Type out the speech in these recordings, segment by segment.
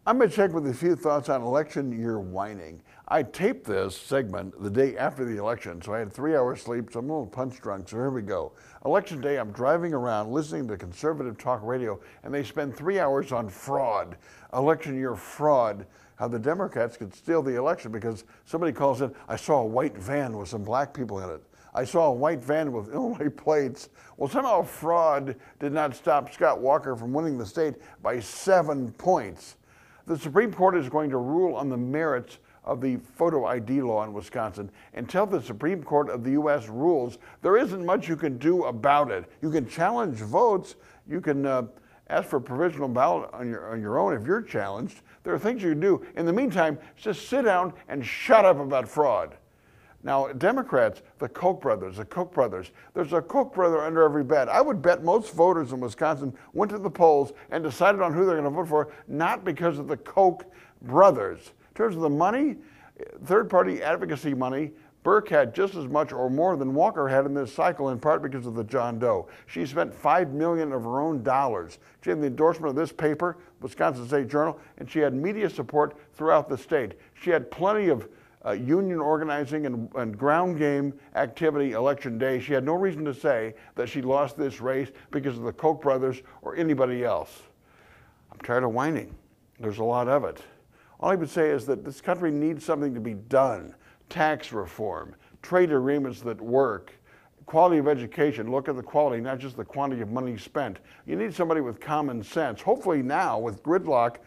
I'm Mitch Henck with a few thoughts on election year whining. I taped this segment the day after the election, so I had 3 hours sleep, so I'm a little punch drunk, so here we go. Election day, I'm driving around listening to conservative talk radio, and they spend 3 hours on fraud, election year fraud, how the Democrats could steal the election because somebody calls in, I saw a white van with some black people in it. I saw a white van with Illinois plates. Well, somehow fraud did not stop Scott Walker from winning the state by 7 points. The Supreme Court is going to rule on the merits of the photo ID law in Wisconsin. Until the Supreme Court of the U.S. rules, there isn't much you can do about it. You can challenge votes. You can ask for a provisional ballot on your own if you're challenged. There are things you can do. In the meantime, just sit down and shut up about fraud. Now, Democrats, the Koch brothers, there's a Koch brother under every bet. I would bet most voters in Wisconsin went to the polls and decided on who they're going to vote for, not because of the Koch brothers. In terms of the money, third-party advocacy money, Burke had just as much or more than Walker had in this cycle, in part because of the John Doe. She spent $5 million of her own dollars. She had the endorsement of this paper, Wisconsin State Journal, and she had media support throughout the state. She had plenty of union organizing and ground game activity election day. She had no reason to say that she lost this race because of the Koch brothers or anybody else. I'm tired of whining. There's a lot of it. All I would say is that this country needs something to be done. Tax reform, trade agreements that work, quality of education. Look at the quality, not just the quantity of money spent. You need somebody with common sense. Hopefully now, with gridlock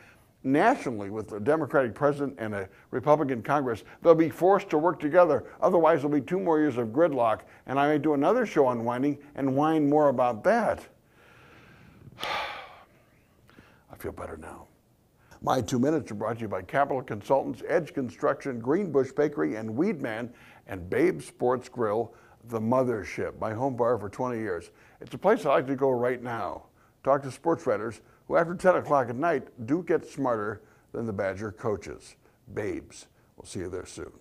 nationally, with a Democratic president and a Republican Congress, they'll be forced to work together. Otherwise, there'll be 2 more years of gridlock, and I may do another show on whining and whine more about that. I feel better now. My 2 minutes are brought to you by Capital Consultants, Edge Construction, Greenbush Bakery, and Weedman, and Babe Sports Grill, the mothership, my home bar for 20 years. It's a place I like to go right now. Talk to sports writers who after 10 o'clock at night do get smarter than the Badger coaches. Babes. We'll see you there soon.